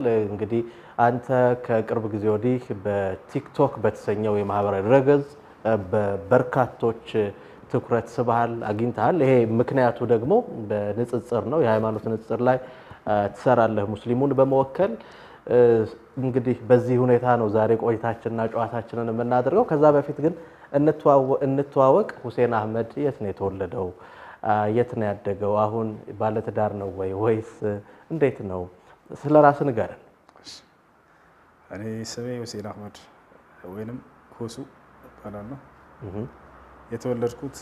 እንግዲህ አንተ ከቅርብ ጊዜ ወዲህ በቲክቶክ በተሰኘው የማህበራዊ ድረገጽ በበርካቶች ትኩረት ስበሃል አግኝተሃል። ይሄ ምክንያቱ ደግሞ በንጽጽር ነው። የሃይማኖት ንጽጽር ላይ ትሰራለህ ሙስሊሙን በመወከል እንግዲህ በዚህ ሁኔታ ነው ዛሬ ቆይታችንና ጨዋታችንን የምናደርገው። ከዛ በፊት ግን እንተዋወቅ። ሁሴን አህመድ የት ነው የተወለደው? የት ነው ያደገው? አሁን ባለትዳር ነው ወይስ እንዴት ነው? ስለ ራስህ ንገረን። እኔ ስሜ ሁሴን አህመድ ወይንም ሁሱ እባላለሁ። የተወለድኩት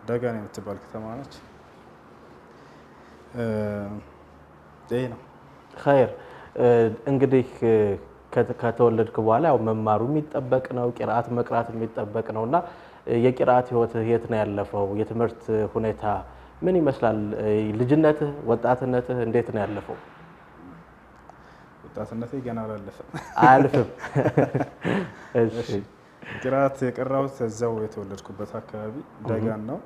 ደጋን የምትባል ከተማ ነች። ይሄ ነው። ኸይር እንግዲህ ከተወለድክ በኋላ ያው መማሩ የሚጠበቅ ነው፣ ቂራአት መቅራት የሚጠበቅ ነውና የቂራአት ህይወትህ የት ነው ያለፈው? የትምህርት ሁኔታ ምን ይመስላል? ልጅነትህ፣ ወጣትነትህ እንዴት ነው ያለፈው? ወጣትነቴ ገና አላለፈም። አያልፍም። እሺ ቂራአት የቀራሁት እዛው የተወለድኩበት አካባቢ ደጋን ነው።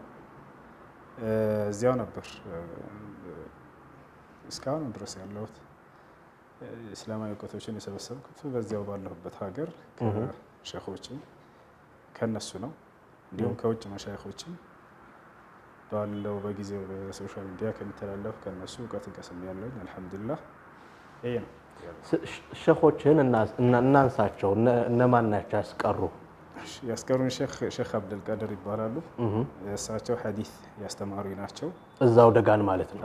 እዚያው ነበር እስካሁን ድረስ ያለሁት። እስላማዊ እውቀቶችን የሰበሰብኩት በዚያው ባለሁበት ሀገር ከሸኾችም ከነሱ ነው። እንዲሁም ከውጭ መሻይኾችም ባለው በጊዜው በሶሻል ሚዲያ ከሚተላለፍ ከነሱ እውቀት ቀስሜያለሁ። አልሐምዱሊላህ። ይሄ ነው። ሸኾችን እናንሳቸው። እነማን ናቸው ያስቀሩ? ያስቀሩን ሼኽ አብዱልቃድር ይባላሉ። እሳቸው ሐዲስ ያስተማሩ ናቸው። እዛው ደጋን ማለት ነው።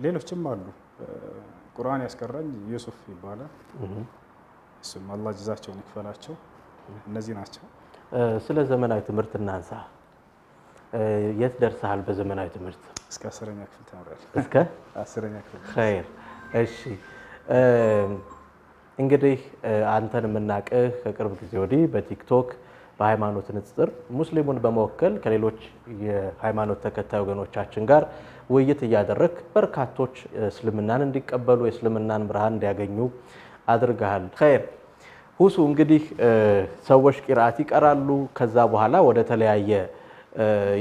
ሌሎችም አሉ። ቁርአን ያስቀራኝ ዩሱፍ ይባላል። እሱም አላህ ጀዛቸውን ይክፈላቸው። እነዚህ ናቸው። ስለ ዘመናዊ ትምህርት እናንሳ። የት ደርሰሃል በዘመናዊ ትምህርት? እስከ 10ኛ ክፍል ተምሬያለሁ። እስከ 10ኛ ክፍል። ኸይር። እሺ እንግዲህ አንተን የምናውቅህ ከቅርብ ጊዜ ወዲህ በቲክቶክ በሃይማኖት ንጽጽር ሙስሊሙን በመወከል ከሌሎች የሃይማኖት ተከታይ ወገኖቻችን ጋር ውይይት እያደረግ በርካቶች እስልምናን እንዲቀበሉ የእስልምናን ብርሃን እንዲያገኙ አድርገሃል። ኸይር ሁሱ፣ እንግዲህ ሰዎች ቂራአት ይቀራሉ። ከዛ በኋላ ወደ ተለያየ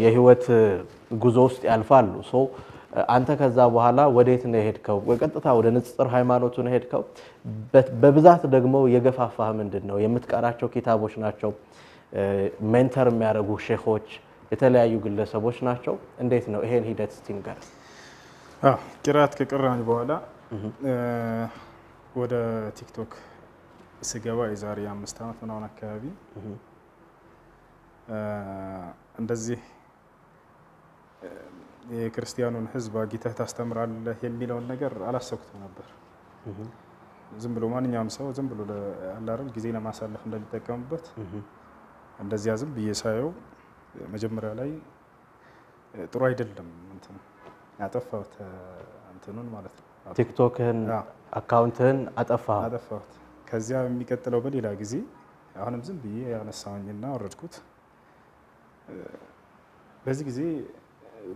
የህይወት ጉዞ ውስጥ ያልፋሉ። አንተ ከዛ በኋላ ወዴት ነው የሄድከው? በቀጥታ ወደ ንጽጽር ሃይማኖቱ ነው የሄድከው? በብዛት ደግሞ የገፋፋህ ምንድን ነው? የምትቀራቸው ኪታቦች ናቸው? ሜንተር የሚያደርጉ ሼኾች፣ የተለያዩ ግለሰቦች ናቸው? እንዴት ነው ይሄን ሂደት እስቲ ንገረን። ቂራአት ከቀራኝ በኋላ ወደ ቲክቶክ ስገባ የዛሬ 5 ዓመት ምናምን አካባቢ እንደዚህ የክርስቲያኑን ህዝብ አግኝተህ ታስተምራለህ የሚለውን ነገር አላሰብኩትም ነበር። ዝም ብሎ ማንኛውም ሰው ዝም ብሎ አላረም ጊዜ ለማሳለፍ እንደሚጠቀምበት እንደዚያ ዝም ብዬ ሳየው መጀመሪያ ላይ ጥሩ አይደለም። እንትን ያጠፋሁት እንትኑን ማለት ነው። ቲክቶክህን አካውንትህን አጠፋሁት። ከዚያ የሚቀጥለው በሌላ ጊዜ አሁንም ዝም ብዬ ያነሳውኝና ወረድኩት። በዚህ ጊዜ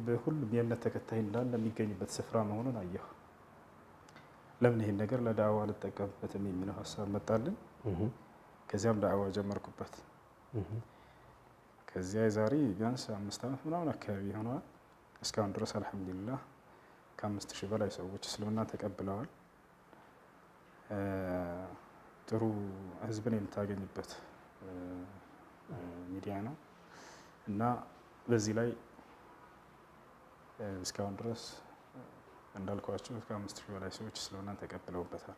በሁሉም የእምነት ተከታይ እንዳለ የሚገኝበት ስፍራ መሆኑን አየሁ። ለምን ይሄን ነገር ለዳዕዋ ልጠቀምበትም የሚለው ሀሳብ መጣልኝ። ከዚያም ዳዕዋ ጀመርኩበት። ከዚያ የዛሬ ቢያንስ 5 ዓመት ምናምን አካባቢ ሆነዋል። እስካሁን ድረስ አልሐምዱሊላህ ከ5000 በላይ ሰዎች እስልምና ተቀብለዋል። ጥሩ ህዝብን የምታገኝበት ሚዲያ ነው እና በዚህ ላይ እስካሁን ድረስ እንዳልኳቸው ከ5000 በላይ ሰዎች እስልምናን ተቀብለውበታል።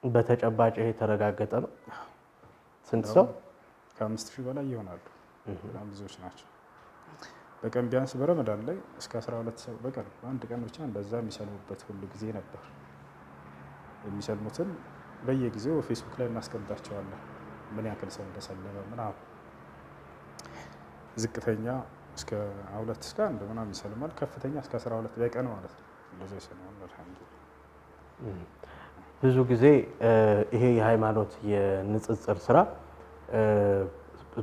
በተጨባጭ ይሄ የተረጋገጠ ነው። ስንት ሰው? ከ5000 በላይ ይሆናሉ። በጣም ብዙዎች ናቸው። በቀን ቢያንስ በረመዳን ላይ እስከ 12 ሰው በቀን አንድ ቀን ብቻ እንደዛ የሚሰልሙበት ሁሉ ጊዜ ነበር። የሚሰልሙትን በየጊዜው ፌስቡክ ላይ እናስቀምጣቸዋለን፣ ምን ያክል ሰው እንደሰለመ ምናምን። ዝቅተኛ እስከ 2 እስከ 1 ምናምን ይሰልማል። ከፍተኛ እስከ 12 በቀን ማለት ነው። እንደዛ ይሰልማል። አልሐምዱሊላህ። ብዙ ጊዜ ይሄ የሃይማኖት የንጽጽር ስራ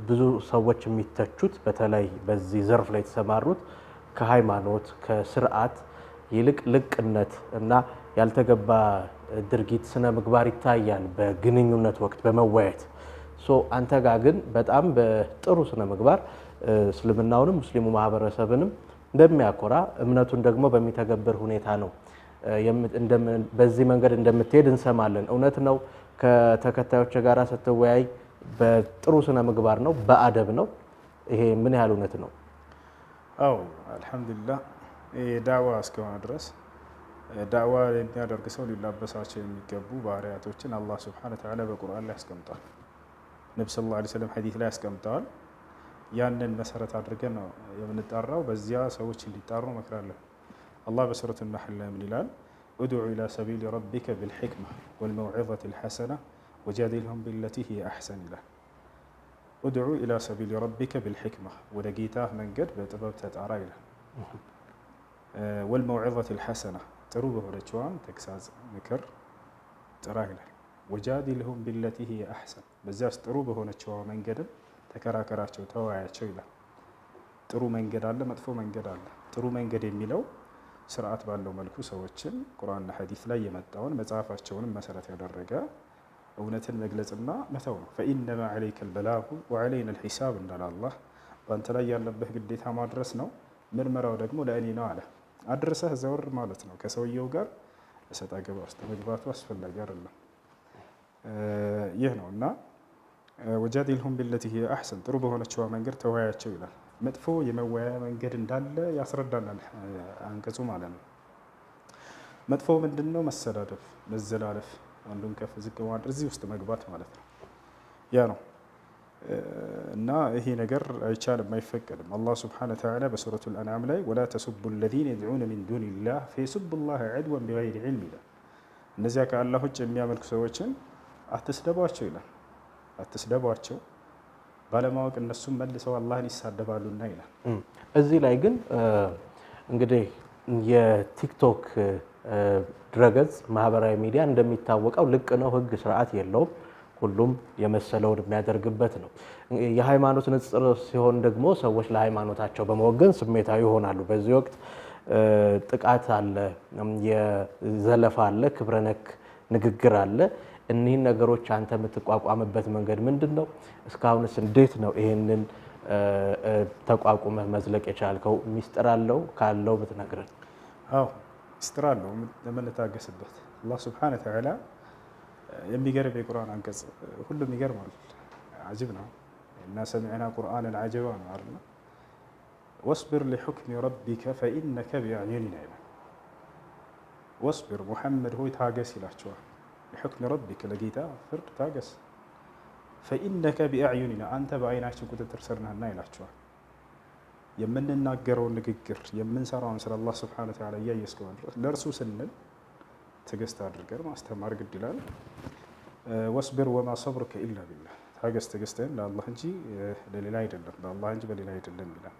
ብዙ ሰዎች የሚተቹት በተለይ በዚህ ዘርፍ ላይ የተሰማሩት ከሃይማኖት ከስርዓት ይልቅ ልቅነት እና ያልተገባ ድርጊት ስነ ምግባር ይታያል በግንኙነት ወቅት በመወያየት። አንተ ጋር ግን በጣም በጥሩ ስነ ምግባር እስልምናውንም ሙስሊሙ ማህበረሰብንም እንደሚያኮራ እምነቱን ደግሞ በሚተገብር ሁኔታ ነው በዚህ መንገድ እንደምትሄድ እንሰማለን። እውነት ነው? ከተከታዮች ጋር ስትወያይ በጥሩ ስነ ምግባር ነው በአደብ ነው? ይሄ ምን ያህል እውነት ነው? አዎ አልሐምዱሊላህ። ዳዕዋ እስከሆነ ድረስ ዳዕዋ የሚያደርግ ሰው ሊላበሳቸው የሚገቡ ባህሪያቶችን አላህ ሱብሓነሁ ወተዓላ በቁርአን ላይ አስቀምጧል። ነቢ ሰለላሁ ዐለይሂ ወሰለም ሐዲስ ላይ አስቀምጠዋል። ያንን መሰረት አድርገን ነው የምንጣራው። በዚያ ሰዎች እንዲጣሩ እመክራለሁ። አላህ በሱረቱ ነሕል ላይ ምን ይላል? ኡድዑ ኢላ ሰቢሊ ረቢከ ቢልሒክማ ወልመውዒዘቲ ልሐሰና ወጃዲልሁም ቢለቲ ሂየ አሕሰን ይላል። ኡድዑ ኢላ ሰቢሊ ረቢከ ቢልሒክማ፣ ወደ ጌታህ መንገድ በጥበብ ተጣራ ይላል። ወልመውዒዘቲ ልሐሰና፣ ጥሩ በሆነችዋን ተግሳጽ ምክር ጥራ ይላል። ወጃዲልሁም ቢለቲ ሂየ አሕሰን፣ በዚያስ ጥሩ በሆነችዋ መንገድም ተከራከራቸው፣ ተወያያቸው ይላል። ጥሩ መንገድ አለ፣ መጥፎ መንገድ አለ። ጥሩ መንገድ የሚለው ስርዓት ባለው መልኩ ሰዎችን ቁርአንና ሐዲስ ላይ የመጣውን መጽሐፋቸውንም መሰረት ያደረገ እውነትን መግለጽና መተው ነው። ፈኢነማ ዐለይከል በላጉ ወዐለይና ልሒሳብ እንዳለ አላህ፣ በአንተ ላይ ያለብህ ግዴታ ማድረስ ነው፣ ምርመራው ደግሞ ለእኔ ነው አለ። አድርሰህ ዘወር ማለት ነው። ከሰውየው ጋር እሰጥ አገባ ውስጥ መግባቱ አስፈላጊ አይደለም። ይህ ነው እና ወጃዲልሁም ቢለቲ ሂየ አሕሰን፣ ጥሩ በሆነችዋ መንገድ ተወያያቸው ይላል። መጥፎ የመወያያ መንገድ እንዳለ ያስረዳናል አንቀጹ ማለት ነው። መጥፎ ምንድን ነው? መሰዳደፍ፣ መዘላለፍ፣ አንዱን ከፍ ዝቅ ማድረግ፣ እዚህ ውስጥ መግባት ማለት ነው። ያ ነው እና ይሄ ነገር አይቻልም፣ አይፈቀድም። አላህ ሱብሓነሁ ወተዓላ በሱረቱል አንዓም ላይ ወላ ተሱቡ አለዚነ የድዑነ ሚን ዱኒላህ ፈየሱቡላህ ዐድወን ቢገይሪ ዒልም ይላል። እነዚያ ከአላህ ውጭ የሚያመልኩ ሰዎችን አትስደቧቸው ይላል። አትስደቧቸው፣ ባለማወቅ እነሱም መልሰው አላህን ይሳደባሉና ይላል። እዚህ ላይ ግን እንግዲህ የቲክቶክ ድረገጽ ማህበራዊ ሚዲያ እንደሚታወቀው ልቅ ነው፣ ህግ ስርዓት የለውም። ሁሉም የመሰለውን የሚያደርግበት ነው። የሃይማኖት ንጽጽር ሲሆን ደግሞ ሰዎች ለሃይማኖታቸው በመወገን ስሜታዊ ይሆናሉ። በዚህ ወቅት ጥቃት አለ፣ የዘለፋ አለ፣ ክብረ ነክ ንግግር አለ። እኒህን ነገሮች አንተ የምትቋቋምበት መንገድ ምንድን ነው? እስካሁንስ እንዴት ነው ይሄንን ተቋቁመህ መዝለቅ የቻልከው? ሚስጥር አለው? ካለው ብትነግረን። አዎ ሚስጥር አለው የምንታገስበት። አላህ ሱብሓነሁ ወተዓላ የሚገርም የቁርአን አንቀጽ፣ ሁሉም ይገርማል፣ አጅብ ነው። እና ሰሚዕና ቁርአንን አጀባ ነው አይደል? ወስቢር ሊሑክሚ ረቢከ ፈኢነከ ቢአዕዩኒና ይላል። ወስቢር ሙሐመድ ሆይ ታገስ ይላቸዋል። ሊሑክሚ ረቢከ ለጌታ ፍርድ ታገስ። ፈኢነከ ቢአዕዩኒና አንተ በአይናችን ቁጥጥር ስር ነህና ይላቸዋል። የምንናገረውን ንግግር የምንሰራውን ስለ አላህ ሱብሓነሁ ወተዓላ እያየ እስከሆነ ድረስ ለእርሱ ስንል ትዕግስት አድርገን ማስተማር ግድ ይላል። ወስቢር ወማ ሰብሩከ ኢላ ቢላህ፣ ታገስ ትዕግስትህን ለአላህ እንጂ ለሌላ አይደለም፣ በአላህ እንጂ በሌላ አይደለም ይላል።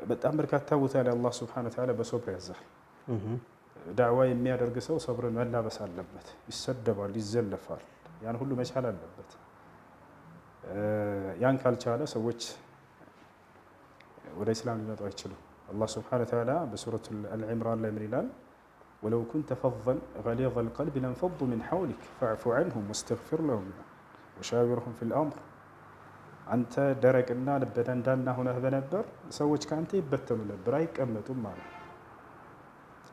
በጣም በርካታ ቦታ ላይ አላህ ሱብሓነሁ ወተዓላ በሶብር ያዛል። ዳዕዋ የሚያደርግ ሰው ሰብርን መላበስ አለበት። ይሰደባል፣ ይዘለፋል፣ ያን ሁሉ መቻል አለበት። ያን ካልቻለ ሰዎች ወደ ኢስላም ሊመጡ አይችሉም። አላህ ሱብሓነሁ ወተዓላ በሱረቱል አልዕምራን ላይ ምን ይላል? ወለው ኩንተ ፈዘን ገሊዘል ቀልቢ ለንፈዱ ሚን ሐውሊክ ፈዕፉ ዐንሁም ወስተግፊር ለሁም ወሻዊርሁም ፊል አምር። አንተ ደረቅና ልበ ደንዳና ሆነህ በነበር ሰዎች ከአንተ ይበተኑ ነበር፣ አይቀመጡም ማለት።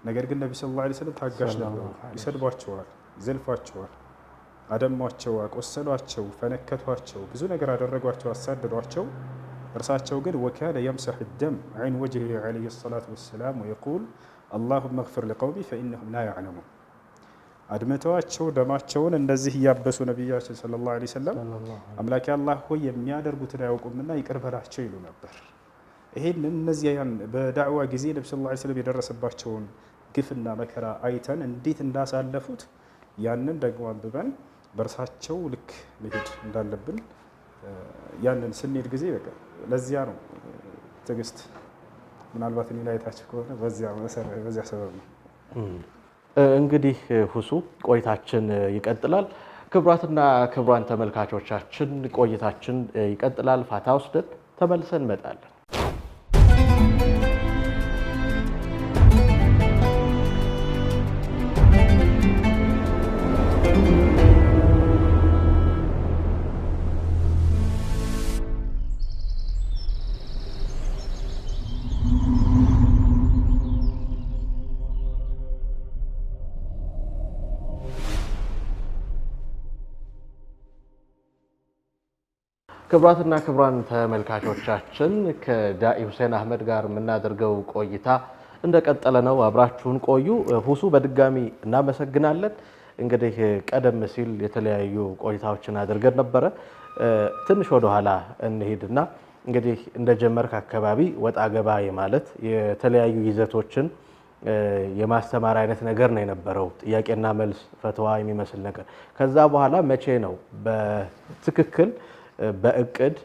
ነገር ግን ነቢ ሰለላሁ ዐለይሂ ወሰለም ታጋሽ ነበሩ። ይሰድቧቸዋል፣ ይዘልፏቸዋል፣ አደሟቸው፣ አቆሰሏቸው፣ ፈነከቷቸው፣ ብዙ ነገር አደረጓቸው፣ አሳደዷቸው። እርሳቸው ግን ወካነ የምሰሕ ደም ዐን ወጅሂ ዐለይሂ ሰላቱ ወሰላም ወየቁል አላሁመ እግፊር ሊቀውሚ ፈኢነሁም ላ ያዕለሙን። አድምተዋቸው ደማቸውን እንደዚህ እያበሱ ነቢያችን ሰለላሁ ዐለይሂ ወሰለም አምላኬ አላህ ሆይ የሚያደርጉትን አያውቁምና ይቅር በላቸው ይሉ ነበር። ይሄንን እነዚያን በዳዕዋ ጊዜ ነቢ ሰለላሁ ዐለይሂ ወሰለም የደረሰባቸውን ግፍና መከራ አይተን እንዴት እንዳሳለፉት ያንን ደግሞ አንብበን በእርሳቸው ልክ መሄድ እንዳለብን ያንን ስንሄድ ጊዜ በቃ ለዚያ ነው ትዕግስት። ምናልባት እኔ ላይ ታች ከሆነ በዚያ ሰበብ ነው። እንግዲህ ሁሱ ቆይታችን ይቀጥላል። ክቡራትና ክቡራን ተመልካቾቻችን ቆይታችን ይቀጥላል። ፋታ ወስደን ተመልሰን እንመጣለን። ክቡራትና ክቡራን ተመልካቾቻችን ከዳኢ ሁሴን አህመድ ጋር የምናደርገው ቆይታ እንደቀጠለ ነው። አብራችሁን ቆዩ። ሁሱ በድጋሚ እናመሰግናለን። እንግዲህ ቀደም ሲል የተለያዩ ቆይታዎችን አድርገን ነበረ። ትንሽ ወደ ኋላ እንሄድና እንግዲህ እንደጀመርክ አካባቢ ወጣ ገባ ማለት የተለያዩ ይዘቶችን የማስተማር አይነት ነገር ነው የነበረው። ጥያቄና መልስ ፈትዋ የሚመስል ነገር። ከዛ በኋላ መቼ ነው በትክክል በእቅድ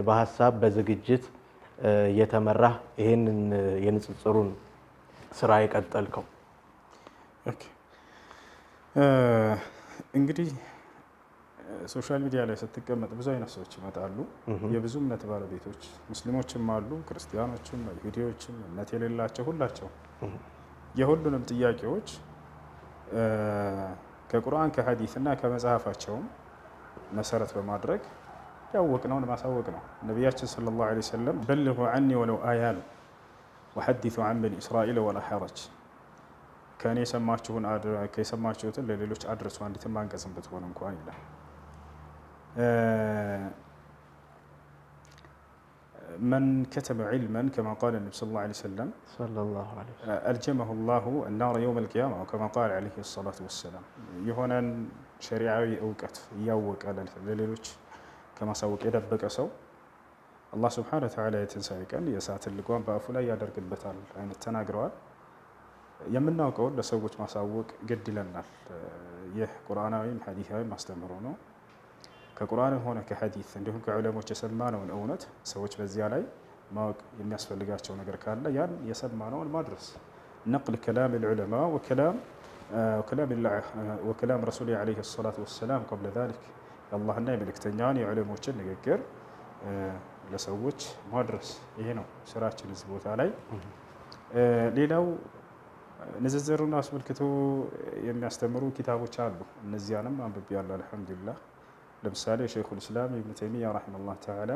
በሐሳብ በዝግጅት የተመራ ይሄንን የንጽጽሩን ስራ የቀጠልከው? እንግዲህ ሶሻል ሚዲያ ላይ ስትቀመጥ ብዙ አይነት ሰዎች ይመጣሉ። የብዙ እምነት ባለቤቶች ሙስሊሞችም አሉ፣ ክርስቲያኖችም፣ ይሁዲዎችም፣ እምነት የሌላቸው ሁላቸው የሁሉንም ጥያቄዎች ከቁርአን ከሐዲስ እና ከመጽሐፋቸውም መሰረት በማድረግ ያወቅነውን ማሳወቅ ነው። ነቢያችን ሰለላሁ ዐለይሂ ወሰለም በልጉ ዐኒ ወለው አያ ነው ወሐዲሱ ዐን በኒ እስራኤል ወላ ሐረጅ፣ ከእኔ የሰማችሁትን ለሌሎች አድርሱ አንዲትም አንቀጽም ብትሆን እንኳን ይላል። መን ከተመ ዒልመን ከማ ቃለ ነቢ ሰለላሁ ዐለይሂ ወሰለም አልጀመሁ ላሁ ናረ የውም አልቂያማ ከማ ቃለ ዐለይሂ ሰላቱ ወሰላም። የሆነን ሸሪዓዊ እውቀት እያወቀ ለሌሎች ከማሳወቅ የደበቀ ሰው አላህ ስብሓነሁ ወተዓላ የትንሣኤ ቀን የእሳትን ልጓም በአፉ ላይ ያደርግበታል አይነት ተናግረዋል። የምናውቀውን ለሰዎች ማሳወቅ ግድ ይለናል። ይህ ቁርአናዊም ሐዲሳዊም አስተምህሮ ነው። ከቁርአንም ሆነ ከሐዲስ እንዲሁም ከዑለሞች የሰማነውን እውነት ሰዎች በዚያ ላይ ማወቅ የሚያስፈልጋቸው ነገር ካለ ያን የሰማነውን ማድረስ። ነቅል ከላም ልዑለማ ወከላም ረሱል ዐለይሂ ሰላቱ ወሰላም ቀብለ ዛሊክ፣ የአላህና የመልእክተኛውን የዑለሞችን ንግግር ለሰዎች ማድረስ። ይሄ ነው ስራችን እዚህ ቦታ ላይ። ሌላው ንጽጽሩን አስመልክቶ የሚያስተምሩ ኪታቦች አሉ። እነዚያንም አንብቤያለሁ አልሐምዱሊላህ። ለምሳሌ ሸይኹል ኢስላም ኢብኑ ተይሚያ ረሒመሁላህ ተዓላ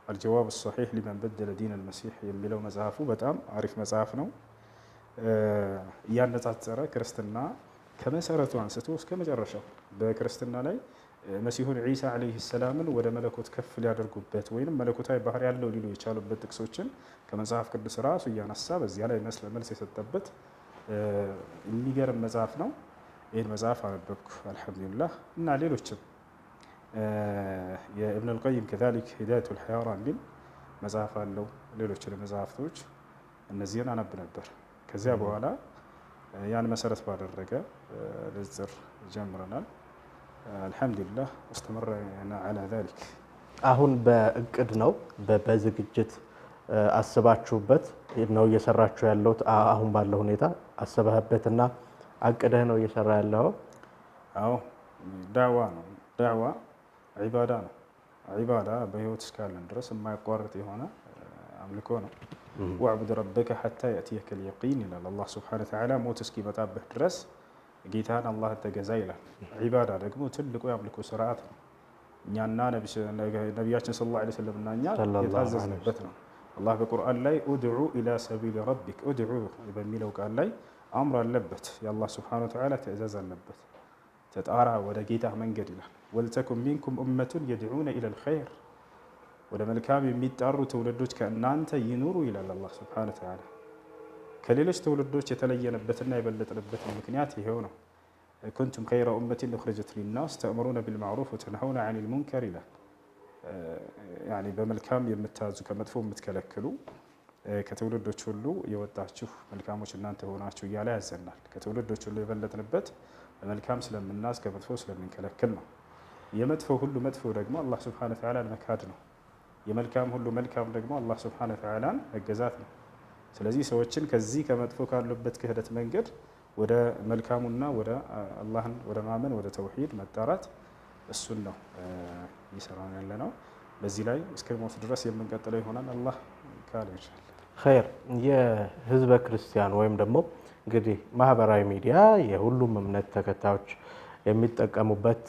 አልጀዋብ ሰሒሕ ሊመን በደለ ዲን አልመሲሕ የሚለው መጽሐፉ በጣም አሪፍ መጽሐፍ ነው። እያነጻጸረ ክርስትና ከመሰረቱ አንስቶ እስከ መጨረሻው በክርስትና ላይ መሲሁን ዒሳ ዓለይሂ ሰላምን ወደ መለኮት ከፍ ሊያደርጉበት ወይም መለኮታዊ ባህሪ ያለው ሊሉ የቻሉበት ጥቅሶችን ከመጽሐፍ ቅዱስ ራሱ እያነሳ በዚያ ላይ መልስ የሰጠበት የሚገርም መጽሐፍ ነው። ይህን መጽሐፍ አነበብኩ አልሐምዱሊላህ። እና ሌሎችም የኢብኑል ቀይም ከዛሊክ ሂዳየቱል ሐይራን የሚል መጽሐፍ አለው። ሌሎችን መጽሐፍቶች እነዚህን አነብ ነበር። ከዚያ በኋላ ያን መሰረት ባደረገ ንጽጽር ጀምረናል። አልሐምዱሊላህ ወስተመረና ዐላ ዛሊክ። አሁን በእቅድ ነው በዝግጅት አስባችሁበት ነው እየሰራችሁ ያለሁት? አሁን ባለው ሁኔታ አስበህበትና አቅደህ ነው እየሰራ ያለው? አዎ፣ ዳዕዋ ነው። ዳዕዋ ዒባዳ ነው። ዒባዳ በህይወት እስካለን ድረስ የማያቋርጥ የሆነ አምልኮ ነው። ወዕቡድ ረበከ ሐታ የእትየከል የቂን ይላል አላህ ሱብሓነሁ ወተዓላ። ሞት እስኪመጣብህ ድረስ ጌታን አላህ ተገዛ ይላል። ዒባዳ ደግሞ ትልቁ የአምልኮ ስርዓት ነው። እኛና ነቢያችን ሰለላሁ ዐለይሂ ወሰለም እና እኛ የታዘዝንበት ነው። አላህ በቁርአን ላይ ኡድዑ ኢላ ሰቢል ረቢክ ኡድዑ በሚለው ቃል ላይ አምር አለበት። የአላህ ሱብሓነሁ ወተዓላ ትእዛዝ አለበት። ተጣራ ወደ ጌታ መንገድ ይላል። ወልተኩን ሚንኩም ኡመቱን የድዑነ ኢለል ኸይር፣ ወደ መልካም የሚጣሩ ትውልዶች ከእናንተ ይኑሩ ይላል አላህ ሱብሓነሁ ወተዓላ። ከሌሎች ትውልዶች የተለየንበትና የበለጥንበት ምክንያት ይሄው ነው። ኩንቱም ኸይረ ኡመቲን ኡኽሪጀት ሊናስ ተእምሩነ ቢልማዕሩፍ ወተንሀውነ ዐኒል ሙንከር ይላል። ያኒ በመልካም የምታዙ ከመጥፎ የምትከለክሉ ከትውልዶች ሁሉ የወጣችሁ መልካሞች እናንተ ሆናችሁ እያለ ያዘናል። ከትውልዶች ሁሉ የበለጥንበት በመልካም ስለምናዝ ከመጥፎ ስለምንከለክል ነው። የመጥፎ ሁሉ መጥፎ ደግሞ አላህ ሱብሓነሁ ወተዓላን መካድ ነው። የመልካም ሁሉ መልካም ደግሞ አላህ ሱብሓነሁ ወተዓላን መገዛት ነው። ስለዚህ ሰዎችን ከዚህ ከመጥፎ ካሉበት ክህደት መንገድ ወደ መልካሙና ወደ አላህን ወደ ማመን ወደ ተውሂድ መጣራት፣ እሱን ነው እየሰራን ያለ ነው። በዚህ ላይ እስከ ሞት ድረስ የምንቀጥለው ይሆናል አላህ ካለ ይችላል። ኸይር። የህዝበ ክርስቲያን ወይም ደግሞ እንግዲህ ማህበራዊ ሚዲያ የሁሉም እምነት ተከታዮች የሚጠቀሙበት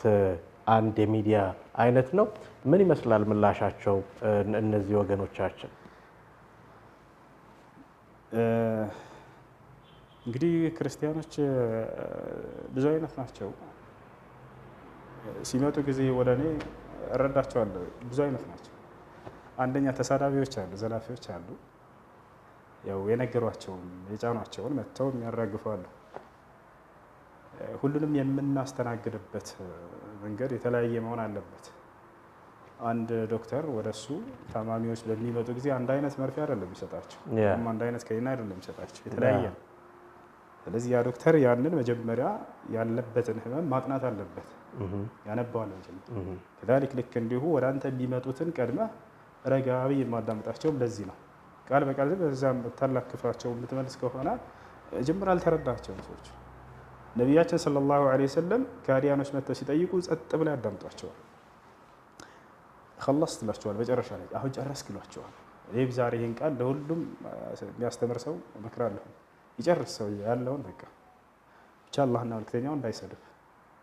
አንድ የሚዲያ አይነት ነው። ምን ይመስላል ምላሻቸው እነዚህ ወገኖቻችን? እንግዲህ ክርስቲያኖች ብዙ አይነት ናቸው። ሲመጡ ጊዜ ወደ እኔ እረዳቸዋለሁ። ብዙ አይነት ናቸው። አንደኛ ተሳዳቢዎች አሉ፣ ዘላፊዎች አሉ። ያው የነገሯቸውን የጫኗቸውን መጥተው የሚያራግፉ አሉ። ሁሉንም የምናስተናግድበት መንገድ የተለያየ መሆን አለበት። አንድ ዶክተር ወደሱ ታማሚዎች በሚመጡ ጊዜ አንድ አይነት መርፌ አይደለም የሚሰጣቸው፣ አንድ አይነት ከኒና አይደለም የሚሰጣቸው፣ የተለያየ ነው። ስለዚህ ያ ዶክተር ያንን መጀመሪያ ያለበትን ህመም ማጥናት አለበት፣ ያነባዋል መጀመሪያ። ከዛሊክ ልክ እንዲሁ ወደ አንተ የሚመጡትን ቀድመህ ረጋ ብዬ የማዳምጣቸውም ለዚህ ነው። ቃል በቃል በዛም ታላክፋቸው የምትመልስ ከሆነ መጀመሪያ አልተረዳቸውም ሰዎች። ነቢያችን ሰለላሁ ዐለይሂ ወሰለም ከሃዲያኖች መጥተው ሲጠይቁ ጸጥ ብለው ያዳምጧቸዋል። خلصت ትላቸዋል። መጨረሻ ላይ አሁን ጨረስክ ይሏቸዋል። እኔ ዛሬ ይሄን ቃል ለሁሉም የሚያስተምር ሰው እመክራለሁ። ይጨርስ ሰው ያለውን በቃ ብቻ አላህና መልክተኛው እንዳይሰድብ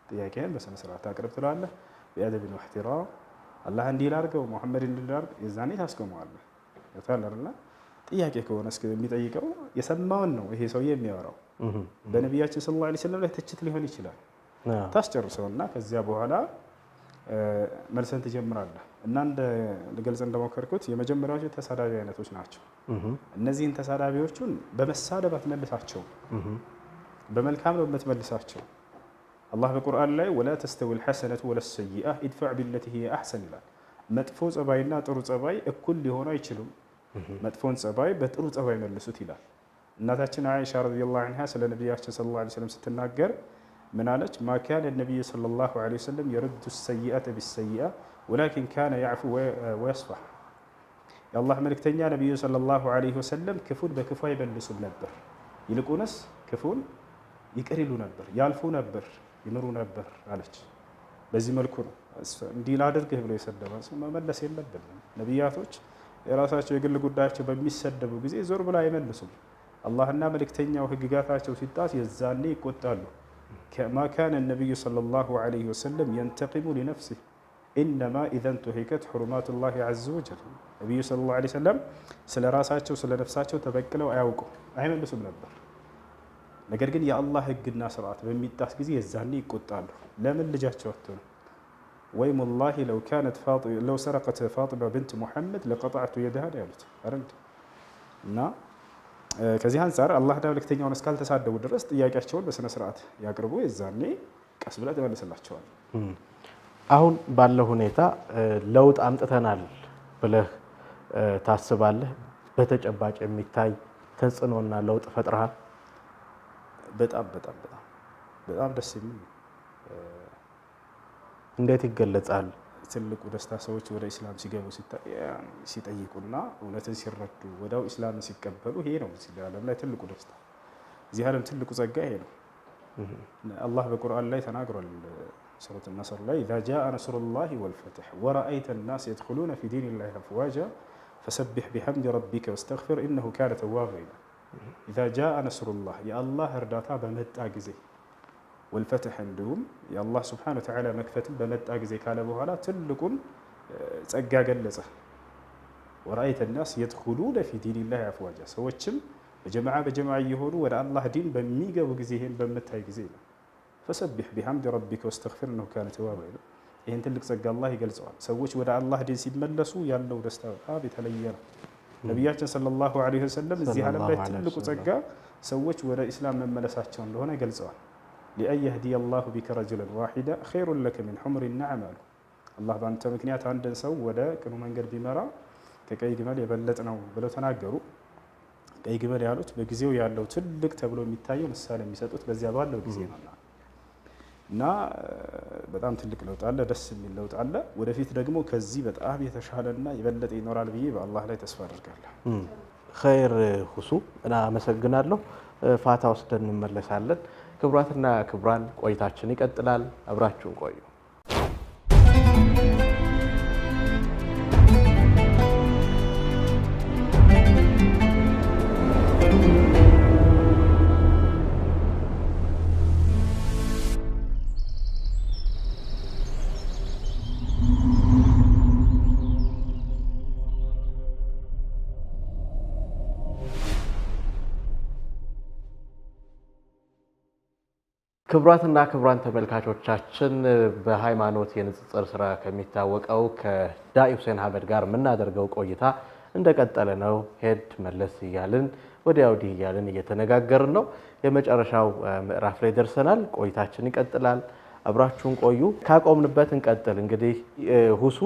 ጥያቄህን በስነ ስርዓት አቅርብ ትላለህ። በአደብና ኢህቲራም አላህ እንዲህ ላድርገው ሙሐመድ እንዲህ ላድርግ የዛኔ ታስቆመዋለህ። ታላርና ጥያቄ ከሆነ እስከ የሚጠይቀው የሰማውን ነው ይሄ ሰውዬ የሚያወራው። በነቢያችን ሰለላሁ ዐለይሂ ወሰለም ላይ ትችት ሊሆን ይችላል። ታስጨርሰውና ከዚያ በኋላ መልሰን ትጀምራለህ። እና እንደ ልገልጽ እንደሞከርኩት የመጀመሪያዎቹ ተሳዳቢ አይነቶች ናቸው። እነዚህን ተሳዳቢዎቹን በመሳደብ አትመልሳቸው፣ በመልካም ነው የምትመልሳቸው። አላህ በቁርአን ላይ ወላ ተስተዊ الحسنة ولا السيئة ادفع بالتي هي احسن ይላል። መጥፎ ጸባይና ጥሩ ጸባይ እኩል ሊሆኑ አይችሉም። መጥፎን ጸባይ በጥሩ ጸባይ መልሱት ይላል። እናታችን አይሻ ረዲየላሁ ዐንሃ ስለ ነብያችን ሰለላሁ ዐለይሂ ወሰለም ስትናገር ምን አለች? ማ ካነ ነብዩ ሰለላሁ ዐለይሂ ወሰለም የረዱ السيئة بالسيئة ولكن كان يعفو ويصفح። የአላህ መልእክተኛ ነብዩ ሰለላሁ ዐለይሂ ወሰለም ክፉን በክፉ አይመልሱም ነበር፣ ይልቁንስ ክፉን ይቅር ይሉ ነበር፣ ያልፉ ነበር፣ ይምሩ ነበር አለች። በዚህ መልኩ ነው እንዲህ ላድርግህ ብሎ የሰደበ ሰው መመለስ የለብንም። ነቢያቶች የራሳቸው የግል ጉዳያቸው በሚሰደቡ ጊዜ ዞር ብላ አይመልሱም። አላህና መልእክተኛው ህግጋታቸው ሲጣስ የዛኔ ይቆጣሉ። ከማ ካነ ነቢዩ ሰለላሁ ዐለይሂ ወሰለም የንተቂሙ ሊነፍሲህ ኢነማ ኢዘን ቱሂከት ሑሩማቱላሂ ዐዘ ወጀል። ነቢዩ ሰለላሁ ዐለይሂ ወሰለም ስለ ራሳቸው ስለ ነፍሳቸው ተበቅለው አያውቁም፣ አይመልሱም ነበር። ነገር ግን የአላህ ህግና ስርዓት በሚጣስ ጊዜ የዛኔ ይቆጣሉ። ለምን ልጃቸው አትሆኑ? ወይም ወላሂ ለው ሰረቀት ፋጢማ ብንት ሙሐመድ ለቀጠዐቱ የደሃ ያሉት አይደል? እና ከዚህ አንጻር አላህና መልእክተኛውን እስካልተሳደቡ ድረስ ጥያቄያቸውን በስነ ስርዓት ያቅርቡ። የዛኔ ቀስ ብለህ ትመልስላቸዋል። አሁን ባለው ሁኔታ ለውጥ አምጥተናል ብለህ ታስባለህ? በተጨባጭ የሚታይ ተጽዕኖና ለውጥ ፈጥረሃል? በጣም ደስ የሚል። እንዴት ይገለጻል? ትልቁ ደስታ ሰዎች ወደ ኢስላም ሲገቡ ሲጠይቁና እውነትን ሲረዱ ወዲያው ኢስላምን ሲቀበሉ ይሄ ነው እዚህ ዓለም ላይ ትልቁ ደስታ። እዚህ ዓለም ትልቁ ጸጋ ይሄ ነው። አላህ በቁርአን ላይ ተናግሯል። ሱረቱ ነስር ላይ ኢዛ ጃአ ነስሩላሂ ወልፈትሕ ወረአይተ ናስ የድኹሉነ ፊ ዲኒላሂ አፍዋጃ ፈሰቢሕ ቢሐምዲ ረቢከ ወስተግፊር ኢነሁ ካነ ተዋባ ይላል። ኢዛ ጃአ ነስሩላህ የአላህ እርዳታ በመጣ ጊዜ፣ ወልፈትሕ እንዲሁም የአላህ ስብሓነሁ ወተዓላ መክፈትን በመጣ ጊዜ ካለ በኋላ ትልቁን ጸጋ ገለጸ። ወረአይተ ናስ የድኹሉነ ፊ ዲኒላሂ አፍዋጃ ሰዎችም በጀማዓ እየሆኑ ወደ አላህ ዲን በሚገቡ ጊዜ ይሄን በምታይ ጊዜ ነው። ፈሰቢሕ ቢሐምዲ ረቢከ ወስተግፊር ኢነሁ ካነ ተዋባ ይላል። ይህን ትልቅ ጸጋ አላህ ይገልጸዋል። ሰዎች ወደ አላህ ዲን ሲመለሱ ያለው ደስታ በጣም የተለየ ነው። ነቢያችን ሰለላሁ ዐለይሂ ወሰለም እዚህ ዓለም ላይ ትልቁ ጸጋ ሰዎች ወደ ኢስላም መመለሳቸው እንደሆነ ገልጸዋል። ሊአን የህዲየ አላሁ ቢከ ረጁለን ዋሒዳ ኸይሩን ለከ ሚን ሑምሪ ነዓም አሉ። አላህ በአንተ ምክንያት አንድን ሰው ወደ ቅኑ መንገድ ቢመራ ከቀይ ግመል የበለጠ ነው ብለው ተናገሩ። ቀይ ግመል ያሉት በጊዜው ያለው ትልቅ ተብሎ የሚታየው ምሳሌ የሚሰጡት በዚያ ባለው ጊዜ ነው። እና በጣም ትልቅ ለውጥ አለ፣ ደስ የሚል ለውጥ አለ። ወደፊት ደግሞ ከዚህ በጣም የተሻለና የበለጠ ይኖራል ብዬ በአላህ ላይ ተስፋ አደርጋለሁ። ኸይር ሁሱ እና አመሰግናለሁ። ፋታ ወስደን እንመለሳለን። ክቡራትና ክቡራን ቆይታችን ይቀጥላል። አብራችሁን ቆዩ። ክቡራትና ክቡራን ተመልካቾቻችን በሃይማኖት የንጽጽር ስራ ከሚታወቀው ከዳኢ ሁሴን አህመድ ጋር የምናደርገው ቆይታ እንደቀጠለ ነው። ሄድ መለስ እያልን ወዲያ ወዲህ እያልን እየተነጋገርን ነው። የመጨረሻው ምዕራፍ ላይ ደርሰናል። ቆይታችን ይቀጥላል። አብራችሁን ቆዩ። ካቆምንበት እንቀጥል። እንግዲህ ሁሱ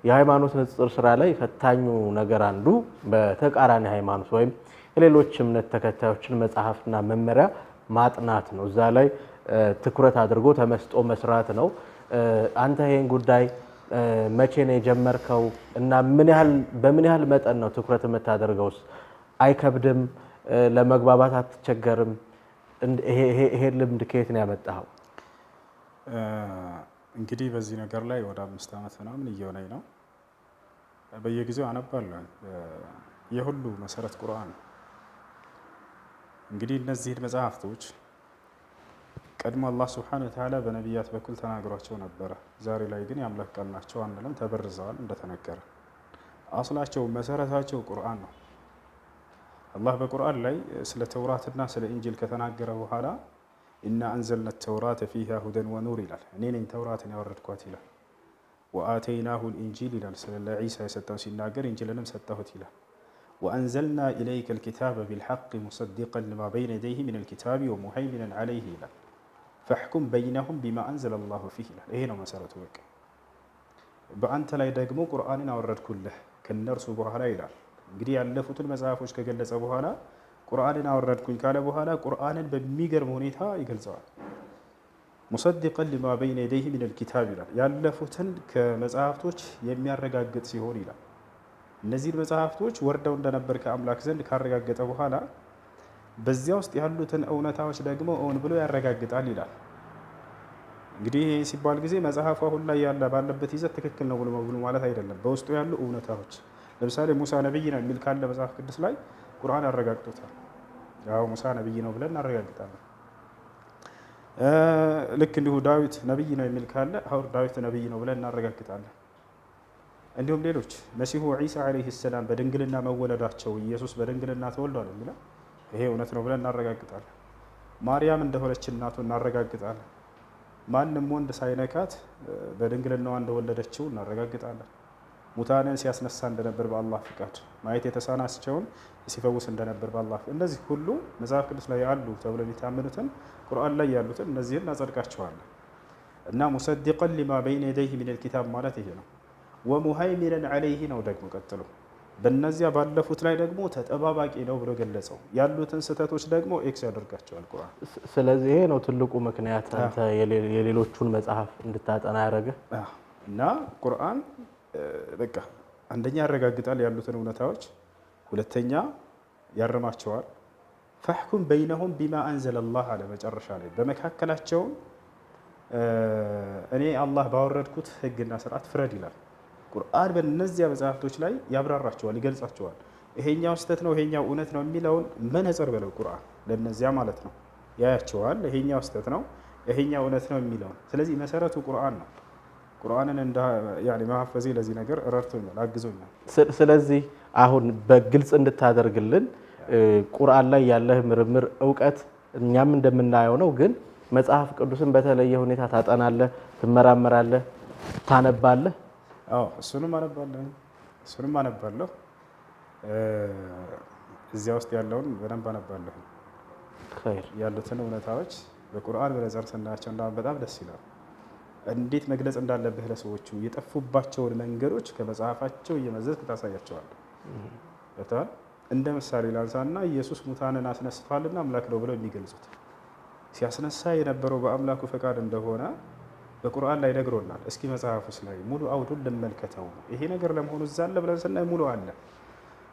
የሃይማኖት ንጽጽር ስራ ላይ ፈታኙ ነገር አንዱ በተቃራኒ ሃይማኖት ወይም የሌሎች እምነት ተከታዮችን መጽሐፍና መመሪያ ማጥናት ነው። እዛ ላይ ትኩረት አድርጎ ተመስጦ መስራት ነው። አንተ ይሄን ጉዳይ መቼ ነው የጀመርከው እና በምን ያህል መጠን ነው ትኩረት የምታደርገውስ? አይከብድም? ለመግባባት አትቸገርም? ይሄ ልምድ ከየት ነው ያመጣኸው? እንግዲህ በዚህ ነገር ላይ ወደ 5 ዓመት ምናምን እየሆነኝ ነው። በየጊዜው አነባለሁ። የሁሉ መሰረት ቁርአን ነው። እንግዲህ እነዚህን መጽሐፍቶች ቀድሞ አላህ ሱብሓነሁ ወተዓላ በነቢያት በኩል ተናግሯቸው ነበረ። ዛሬ ላይ ግን የአምላክ ቃል ናቸው አንልም፣ ተበርዘዋል እንደተነገረ። አስላቸው መሰረታቸው ቁርአን ነው። አላህ በቁርአን ላይ ስለ ተውራትና ስለ ኢንጂል ከተናገረ በኋላ ኢና አንዘልና ተውራተ ፊሃ ሁደን ወኑር ይላል። እኔ ነኝ ተውራትን ያወረድኳት ይላል። ወአተይናሁ ልኢንጂል ይላል። ስለ ዒሳ የሰጠው ሲናገር ኢንጂልንም ሰጠሁት ይላል። ወአንዘልና ኢለይከ ልኪታበ ቢልሐቅ ሙሰዲቀን ሊማ በይነ የደይህ ሚነል ኪታቢ ወሙሀይሚነን ዐለይህ ይላል። ፈሕኩም በይነሁም ቢማ አንዘለ ላሁ ፊህ ይላል። ይሄ ነው መሰረቱ። በቃ በአንተ ላይ ደግሞ ቁርአንን አወረድኩልህ ከነርሱ በኋላ ይላል። እንግዲህ ያለፉትን መጽሐፎች ከገለጸ በኋላ ቁርአንን አወረድኩኝ ካለ በኋላ ቁርአንን በሚገርም ሁኔታ ይገልጸዋል። ሙሰዲቀን ሊማ በይነ የደይህ ሚነል ኪታብ ይላል። ያለፉትን ከመጽሐፍቶች የሚያረጋግጥ ሲሆን ይላል። እነዚህን መጽሐፍቶች ወርደው እንደነበር ከአምላክ ዘንድ ካረጋገጠ በኋላ በዚያ ውስጥ ያሉትን እውነታዎች ደግሞ እውን ብሎ ያረጋግጣል ይላል። እንግዲህ ይህ ሲባል ጊዜ መጽሐፉ አሁን ላይ ያለ ባለበት ይዘት ትክክል ነው ብሎ ማለት አይደለም። በውስጡ ያሉ እውነታዎች ለምሳሌ ሙሳ ነብይ ነው የሚል ካለ መጽሐፍ ቅዱስ ላይ ቁርአን አረጋግጦታል። ያው ሙሳ ነብይ ነው ብለን እናረጋግጣለን። ልክ እንዲሁ ዳዊት ነብይ ነው የሚል ካለ አሁን ዳዊት ነብይ ነው ብለን እናረጋግጣለን። እንዲሁም ሌሎች መሲሁ ዒሳ ዓለይሂ ሰላም በድንግልና መወለዳቸው ኢየሱስ በድንግልና ተወልዷል የሚለው ይሄ እውነት ነው ብለን እናረጋግጣለን። ማርያም እንደሆነች እናቱ እናረጋግጣለን። ማንም ወንድ ሳይነካት በድንግልናዋ እንደወለደችው እናረጋግጣለን። ሙታንን ሲያስነሳ እንደነበር በአላህ ፍቃድ፣ ማየት የተሳናቸውን ሲፈውስ እንደነበር በአላህ ፍቃድ። እንደዚህ ሁሉ መጽሐፍ ቅዱስ ላይ ያሉ ተብሎ የሚታመኑትን ቁርአን ላይ ያሉትን እነዚህን እናጸድቃቸዋለን። እና ሙሰዲቀን ሊማ በይነ የደይህ ሚነል ኪታብ ማለት ይሄ ነው። ወሙሀይሚነን ዐለይህ ነው ደግሞ ቀጥሎ በእነዚያ ባለፉት ላይ ደግሞ ተጠባባቂ ነው ብሎ ገለጸው። ያሉትን ስህተቶች ደግሞ ኤክስ ያደርጋቸዋል ቁርአን። ስለዚህ ይሄ ነው ትልቁ ምክንያት አንተ የሌሎቹን መጽሐፍ እንድታጠና ያደረገ እና ቁርአን በቃ አንደኛ ያረጋግጣል ያሉትን እውነታዎች፣ ሁለተኛ ያርማቸዋል። ፈሕኩም በይነሁም ቢማ አንዘለላህ አለ መጨረሻ ላይ በመካከላቸው እኔ አላህ ባወረድኩት ህግና ስርዓት ፍረድ ይላል። ቁርአን በእነዚያ መጽሐፍቶች ላይ ያብራራቸዋል፣ ይገልጻቸዋል። ይሄኛው ስህተት ነው ይሄኛው እውነት ነው የሚለውን መነጽር በለው ቁርአን ለእነዚያ ማለት ነው ያያቸዋል። ይሄኛው ስህተት ነው ይሄኛው እውነት ነው የሚለውን። ስለዚህ መሰረቱ ቁርአን ነው። ቁርአንን ማሐፈዜ ለዚህ ነገር ረድቶኛል፣ አግዞኛል። ስለዚህ አሁን በግልጽ እንድታደርግልን ቁርአን ላይ ያለህ ምርምር እውቀት እኛም እንደምናየው ነው፣ ግን መጽሐፍ ቅዱስን በተለየ ሁኔታ ታጠናለህ፣ ትመራመራለህ፣ ታነባለህ? አዎ እሱንም አነባለሁ። እዚያ ውስጥ ያለውን በደንብ አነባለሁ። ያሉትን እውነታዎች በቁርአን በነዘር ስናያቸው እንዳሁን በጣም ደስ ይላል። እንዴት መግለጽ እንዳለብህ ለሰዎቹ የጠፉባቸውን መንገዶች ከመጽሐፋቸው እየመዘዝክ ታሳያቸዋለህ። በጣም እንደ ምሳሌ ላንሳና ኢየሱስ ሙታንን አስነስቷልና አምላክ ነው ብለው የሚገልጹት ሲያስነሳ የነበረው በአምላኩ ፈቃድ እንደሆነ በቁርአን ላይ ነግሮናል። እስኪ መጽሐፉስ ላይ ሙሉ አውዱን ልመልከተው። ይሄ ነገር ለመሆኑ እዛ አለ ብለን ስናይ ሙሉ አለ።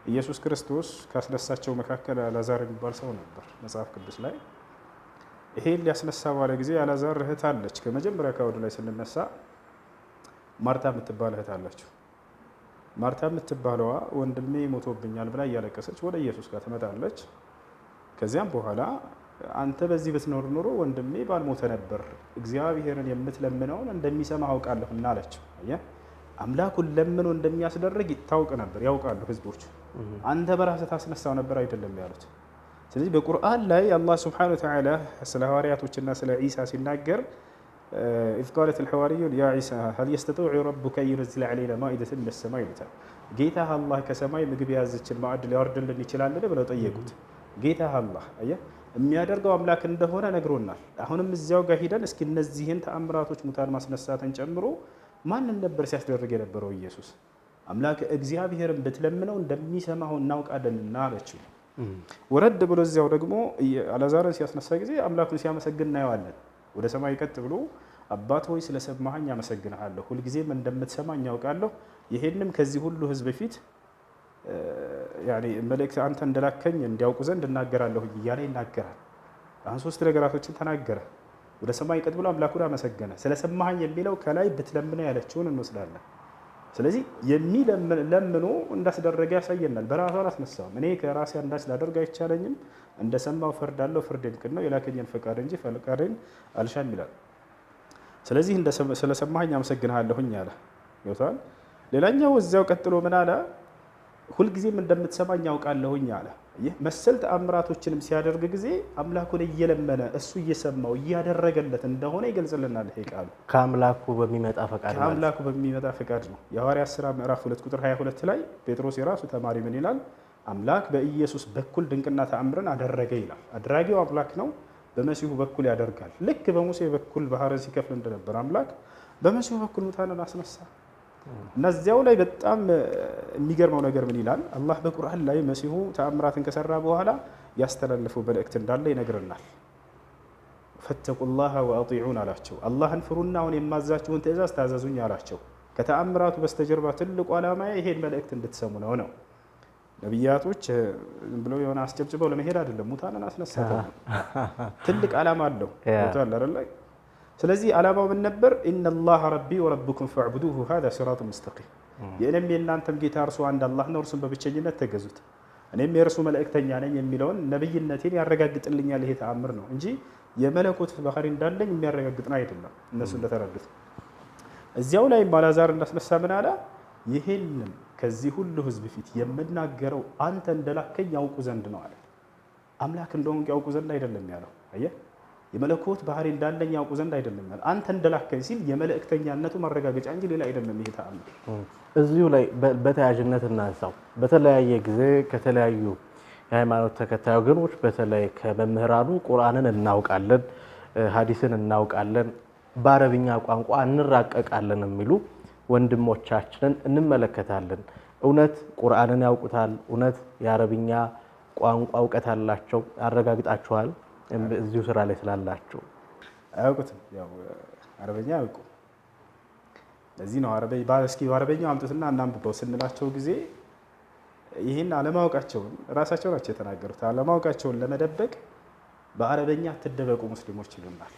ኢየሱስ ክርስቶስ ካስነሳቸው መካከል አልዓዛር የሚባል ሰው ነበር መጽሐፍ ቅዱስ ላይ። ይሄን ሊያስነሳ ባለ ጊዜ አልዓዛር እህት አለች። ከመጀመሪያ ከአውዱ ላይ ስንነሳ ማርታ የምትባል እህት አለችው። ማርታ የምትባለዋ ወንድሜ ሞቶብኛል ብላ እያለቀሰች ወደ ኢየሱስ ጋር ትመጣለች። ከዚያም በኋላ አንተ በዚህ ብትኖር ኖሮ ወንድሜ ባልሞተ ነበር፣ እግዚአብሔርን የምትለምነውን እንደሚሰማ አውቃለሁ እና አለችው። አምላኩን ለምኖ እንደሚያስደርግ ይታወቅ ነበር፣ ያውቃሉ ህዝቦች። አንተ በራስህ ታስነሳው ነበር አይደለም ያሉት። ስለዚህ በቁርአን ላይ አላህ ስብሓነሁ ወተዓላ ስለ ሐዋርያቶችና ስለ ዒሳ ሲናገር ኢዝ ቃለት አልሐዋርዩን ያ ዒሳ ሀል የስተጢዑ ረቡከ አን ዩነዚለ ዐለይና ማኢደተን ሚነ ሰማይ ይሉታል። ጌታህ አላህ ከሰማይ ምግብ የያዘችን ማዕድ ሊያወርድልን ይችላልን ብለው ጠየቁት። ጌታህ አላህ አየህ የሚያደርገው አምላክ እንደሆነ ነግሮናል። አሁንም እዚያው ጋር ሂደን እስኪ እነዚህን ተአምራቶች ሙታን ማስነሳትን ጨምሮ ማንን ነበር ሲያስደርግ የነበረው? ኢየሱስ አምላክ እግዚአብሔርን ብትለምነው እንደሚሰማው እናውቃለንና አለችው። ወረድ ብሎ እዚያው ደግሞ አልዓዛርን ሲያስነሳ ጊዜ አምላኩን ሲያመሰግን እናየዋለን። ወደ ሰማይ ቀጥ ብሎ አባት ሆይ ስለሰማኸኝ አመሰግንሃለሁ፣ ሁልጊዜም እንደምትሰማኝ ያውቃለሁ፣ ይሄንም ከዚህ ሁሉ ህዝብ ፊት መልእክት አንተ እንደላከኝ እንዲያውቁ ዘንድ እናገራለሁ እያለ ይናገራል። አሁን 3 ነገራቶችን ተናገረ። ወደ ሰማይ ቀጥ ብሎ አምላኩን አመሰገነ። ስለሰማኸኝ የሚለው ከላይ ብትለምነው ያለችውን እንወስዳለን። ስለዚህ ለምኖ እንዳስደረገ ያሳየናል። በራሱ አላስነሳውም። እኔ ከራሴ አንዳች ላደርግ አይቻለኝም፣ እንደሰማው ፈርዳለሁ፣ ፍርዴም ቅን ነው፣ የላከኝን ፈቃድ እንጂ ፈቃዴን አልሻም ይላል። ስለዚህ ስለሰማኸኝ አመሰግንሃለሁኝ አለ። ይወታል። ሌላኛው እዚያው ቀጥሎ ምን አለ? ሁልጊዜም እንደምትሰማኝ ያውቃለሁኝ አለ። ይህ መሰል ተአምራቶችንም ሲያደርግ ጊዜ አምላኩን እየለመነ እሱ እየሰማው እያደረገለት እንደሆነ ይገልጽልናል። ይሄ ቃሉ ከአምላኩ በሚመጣ ፈቃድ ነው። የሐዋርያት ሥራ ምዕራፍ 2 ቁጥር 22 ላይ ጴጥሮስ የራሱ ተማሪ ምን ይላል? አምላክ በኢየሱስ በኩል ድንቅና ተአምርን አደረገ ይላል። አድራጊው አምላክ ነው፣ በመሲሁ በኩል ያደርጋል። ልክ በሙሴ በኩል ባህርን ሲከፍል እንደነበር አምላክ በመሲሁ በኩል ሙታንን አስነሳ። እነዚያው ላይ በጣም የሚገርመው ነገር ምን ይላል? አላህ በቁርአን ላይ መሲሁ ተአምራትን ከሰራ በኋላ ያስተላለፈው መልእክት እንዳለ ይነግረናል። ፈተቁላህ ወአጢዑን አላቸው። አላህን ፍሩና አሁን የማዛችሁን ትእዛዝ ታዘዙኝ አላቸው። ከተአምራቱ በስተጀርባ ትልቁ ዓላማ ይሄን መልእክት እንድትሰሙ ነው። ነቢያቶች ብለው የሆነ አስጨብጭበው ለመሄድ አይደለም፣ ሙታንን አስነሳተው ትልቅ ዓላማ አለው። ወጣል አይደል? ስለዚህ ዓላማው ምን ነበር? ኢነላህ ረቢ ወረብኩም ፈዕቡዱሁ ሃዛ ሲራጡን ሙስተቂም። የእኔም የእናንተም ጌታ እርሱ አንድ አላህ ነው፣ እርሱን በብቸኝነት ተገዙት፣ እኔም የእርሱ መልእክተኛ ነኝ የሚለውን ነብይነቴን ያረጋግጥልኛል። ይሄ ተአምር ነው እንጂ የመለኮት ባህሪ እንዳለኝ የሚያረጋግጥ ነው አይደለም። እነሱ እንደተረዱት እዚያው ላይ አልዓዛር እንዳስነሳ ምን አለ? ይሄንን ከዚህ ሁሉ ህዝብ ፊት የምናገረው አንተ እንደላከኝ ያውቁ ዘንድ ነው አለ። አምላክ እንደሆንክ ያውቁ ዘንድ አይደለም ያለው። አየህ፣ የመለኮት ባህሪ እንዳለኝ ያውቁ ዘንድ አይደለም ያለው። አንተ እንደላከኝ ሲል የመልእክተኛነቱ ማረጋገጫ እንጂ ሌላ አይደለም። ይሄ ተአምር እዚሁ ላይ በተያያዥነት እናንሳው። በተለያየ ጊዜ ከተለያዩ የሃይማኖት ተከታይ ወገኖች በተለይ ከመምህራኑ ቁርአንን እናውቃለን፣ ሐዲስን እናውቃለን፣ በአረብኛ ቋንቋ እንራቀቃለን የሚሉ ወንድሞቻችንን እንመለከታለን። እውነት ቁርአንን ያውቁታል? እውነት የአረብኛ ቋንቋ እውቀት አላቸው? አረጋግጣችኋል? እዚሁ ስራ ላይ ስላላችሁ አያውቁትም። ያው አረበኛ አያውቁ። ለዚህ ነው እስኪ አረበኛው አምጡትና እናንብበው ስንላቸው ጊዜ ይህን አለማወቃቸውን ራሳቸው ናቸው የተናገሩት። አለማወቃቸውን ለመደበቅ በአረበኛ አትደበቁ ሙስሊሞች ይሉናል።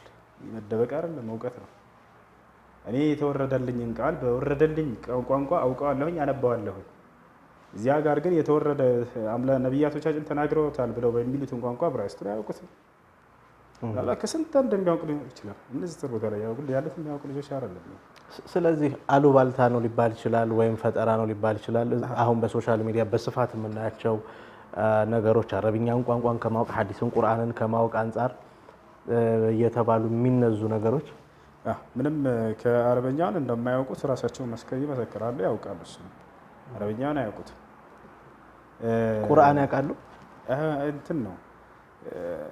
መደበቅ አይደለም እውቀት ነው። እኔ የተወረደልኝን ቃል በወረደልኝ ቋንቋ አውቀዋለሁኝ፣ አነባዋለሁኝ። እዚያ ጋር ግን የተወረደ ነቢያቶቻችን ተናግረውታል ብለው በሚሉትን ቋንቋ ዕብራይስጡን አያውቁትም። ከስንት እንደሚያውቁ ሊሆን ይችላል። እነዚህ ጥሩ ቦታ ላይ ያሉት የሚያውቁ ልጆች አይደለም። ስለዚህ አሉባልታ ነው ሊባል ይችላል፣ ወይም ፈጠራ ነው ሊባል ይችላል። አሁን በሶሻል ሚዲያ በስፋት የምናያቸው ነገሮች አረብኛን ቋንቋን ከማወቅ ሐዲስን ቁርአንን ከማወቅ አንጻር እየተባሉ የሚነዙ ነገሮች ምንም ከአረበኛን እንደማያውቁት ራሳቸውን ይመሰክራሉ፣ ያውቃሉ። እሱ አረበኛን አያውቁትም። ቁርአን ያውቃሉ። እንትን ነው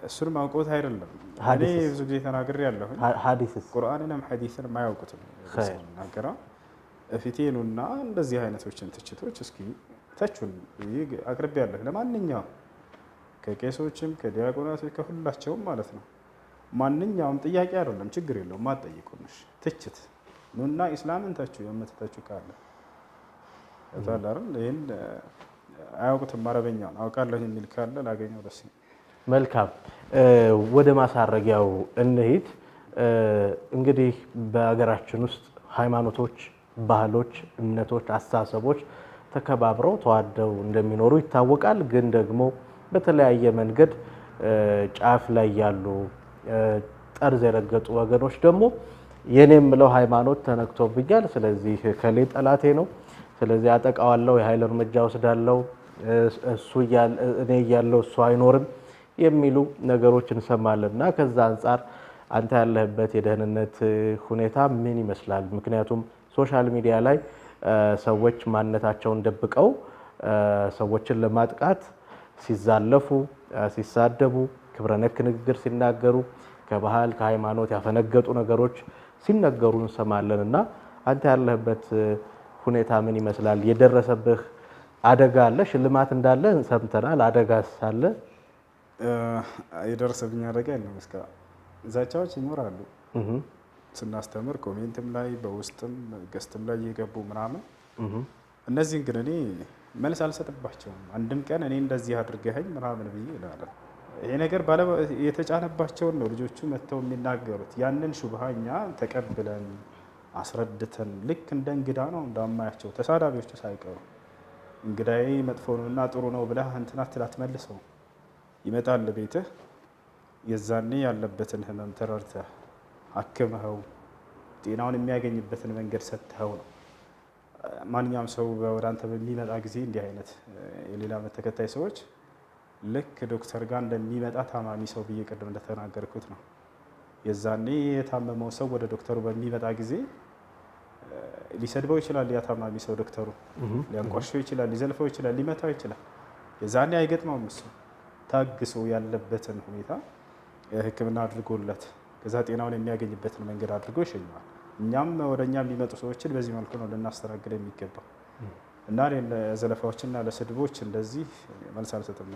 እሱንም አውቀውት አይደለም። እኔ ብዙ ጊዜ ተናግሬ ያለሁኝ ሐዲስስ ቁርአንንም ሐዲስንም አያውቁትም። ናገራ እፊቴኑና እንደዚህ አይነቶችን ትችቶች እስኪ ተቹን አቅርቤ ያለሁ ለማንኛውም ከቄሶችም ከዲያቆናቶች ከሁላቸውም ማለት ነው። ማንኛውም ጥያቄ አይደለም፣ ችግር የለውም። ማጠይቁንሽ ትችት ኑና ኢስላምን ተቹ የምትተቹ ካለ ታላር ይሄን አያውቁትም። አረበኛውን አውቃለሁ የሚል ካለ ላገኘው ደስ ይላል። መልካም፣ ወደ ማሳረጊያው እንሂድ። እንግዲህ በሀገራችን ውስጥ ሃይማኖቶች፣ ባህሎች፣ እምነቶች፣ አስተሳሰቦች ተከባብረው ተዋደው እንደሚኖሩ ይታወቃል። ግን ደግሞ በተለያየ መንገድ ጫፍ ላይ ያሉ ጠርዝ የረገጡ ወገኖች ደግሞ የኔ የምለው ሃይማኖት ተነክቶብኛል፣ ስለዚህ ከሌ ጠላቴ ነው፣ ስለዚህ አጠቃዋለሁ፣ የኃይል እርምጃ ወስዳለሁ፣ እኔ እያለሁ እሱ አይኖርም የሚሉ ነገሮች እንሰማለንና ከዛ አንጻር አንተ ያለህበት የደህንነት ሁኔታ ምን ይመስላል? ምክንያቱም ሶሻል ሚዲያ ላይ ሰዎች ማንነታቸውን ደብቀው ሰዎችን ለማጥቃት ሲዛለፉ፣ ሲሳደቡ፣ ክብረነክ ንግግር ሲናገሩ፣ ከባህል ከሃይማኖት ያፈነገጡ ነገሮች ሲነገሩ እንሰማለን እና አንተ ያለህበት ሁኔታ ምን ይመስላል? የደረሰብህ አደጋ አለ? ሽልማት እንዳለ ሰምተናል። አደጋስ አለ? የደረሰብኝ አደጋ የለም። እስከ ዛቻዎች ይኖራሉ ስናስተምር፣ ኮሜንትም ላይ በውስጥም ገስትም ላይ እየገቡ ምናምን። እነዚህን ግን እኔ መልስ አልሰጥባቸውም። አንድም ቀን እኔ እንደዚህ አድርገኸኝ ምናምን ብዬ እላለሁ። ይሄ ነገር የተጫነባቸውን ነው ልጆቹ መጥተው የሚናገሩት። ያንን ሹብሃ እኛ ተቀብለን አስረድተን ልክ እንደ እንግዳ ነው እንዳማያቸው ተሳዳቢዎቹ ሳይቀሩ እንግዳዬ መጥፎ ነውና ጥሩ ነው ብለህ እንትን አትመልሰው። ይመጣል ቤትህ፣ የዛኔ ያለበትን ህመም ተረድተህ አክመኸው ጤናውን የሚያገኝበትን መንገድ ሰጥተኸው ነው። ማንኛውም ሰው ወደ አንተ በሚመጣ ጊዜ እንዲህ አይነት የሌላ እምነት ተከታይ ሰዎች ልክ ዶክተር ጋር እንደሚመጣ ታማሚ ሰው ብዬ ቅድም እንደተናገርኩት ነው። የዛኔ የታመመው ሰው ወደ ዶክተሩ በሚመጣ ጊዜ ሊሰድበው ይችላል። ያ ታማሚ ሰው ዶክተሩ ሊያንቋሸው ይችላል፣ ሊዘልፈው ይችላል፣ ሊመታው ይችላል። የዛኔ አይገጥመውም። እሱ ታግሶ ያለበትን ሁኔታ ሕክምና አድርጎለት ከዛ ጤናውን የሚያገኝበትን መንገድ አድርጎ ይሸኘዋል። እኛም ወደ እኛ የሚመጡ ሰዎችን በዚህ መልኩ ነው ልናስተናግድ የሚገባው እና ለዘለፋዎችና ለስድቦች እንደዚህ መልስ አልሰጥም።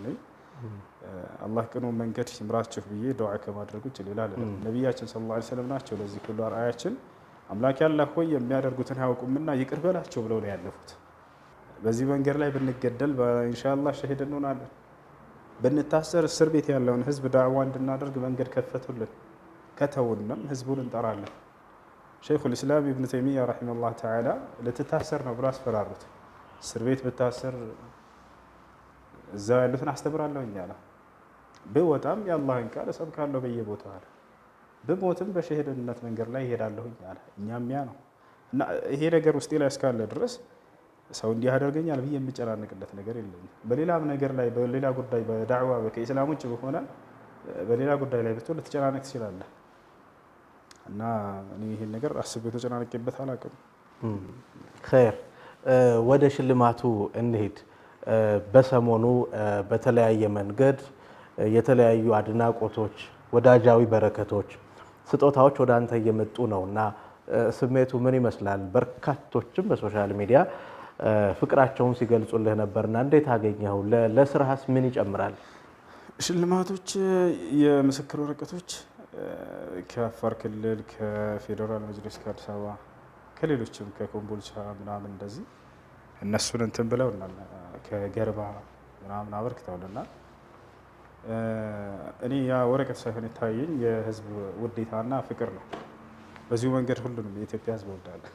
አላህ ቅኑ መንገድ ይምራችሁ ብዬ ዱዓ ከማድረግ ውጭ ሌላ አይደለም። ነቢያችን ሰለላሁ ዐለይሂ ወሰለም ናቸው ለዚህ ሁሉ አርአያችን። አምላክ ያላህ ሆይ የሚያደርጉትን አያውቁምና ይቅር በላቸው ብለው ነው ያለፉት። በዚህ መንገድ ላይ ብንገደል ኢንሻአላህ ሸሂድ እንሆናለን። ብንታሰር እስር ቤት ያለውን ህዝብ ዳዕዋ እንድናደርግ መንገድ ከፈቱልን። ከተውንም ህዝቡን እንጠራለን። ሸይኹል ኢስላም ኢብኑ ተይሚያ ረሂመሁላህ ተዓላ ልትታሰር ነው ብሎ አስፈራሩት። እስር ቤት ብታሰር እዛ ያሉትን አስተምራለሁ እያለ ብወጣም የአላህን ቃል እሰብካለሁ በየቦታው አለ። ብሞትም በሸሂድነት መንገድ ላይ ይሄዳለሁ እያለ እኛም ያ ነው እና ይሄ ነገር ውስጤ ላይ እስካለ ድረስ ሰው እንዲህ ያደርገኛል ብዬ የምጨናነቅለት ነገር የለኝም። በሌላም ነገር ላይ በሌላ ጉዳይ በዳዕዋ ከኢስላም ውጭ በሆነ በሌላ ጉዳይ ላይ ብትሆን ልትጨናነቅ ትችላለህ እና እኔ ይሄን ነገር አስቤ ተጨናነቅበት አላውቅም። ኸይር፣ ወደ ሽልማቱ እንሂድ። በሰሞኑ በተለያየ መንገድ የተለያዩ አድናቆቶች፣ ወዳጃዊ በረከቶች፣ ስጦታዎች ወደ አንተ እየመጡ ነው እና ስሜቱ ምን ይመስላል? በርካቶችም በሶሻል ሚዲያ ፍቅራቸውን ሲገልጹልህ ነበርና እንዴት አገኘኸው? ለስራህስ ምን ይጨምራል? ሽልማቶች፣ የምስክር ወረቀቶች ከአፋር ክልል፣ ከፌዴራል መጅሊስ፣ ከአዲስ አበባ፣ ከሌሎችም ከኮምቦልቻ ምናምን እንደዚህ እነሱን እንትን ብለውናል። ከገርባ ምናምን አበርክተውልናል። እኔ ያ ወረቀት ሳይሆን የታየኝ የህዝብ ውዴታና ፍቅር ነው። በዚሁ መንገድ ሁሉንም የኢትዮጵያ ህዝብ እወዳለሁ።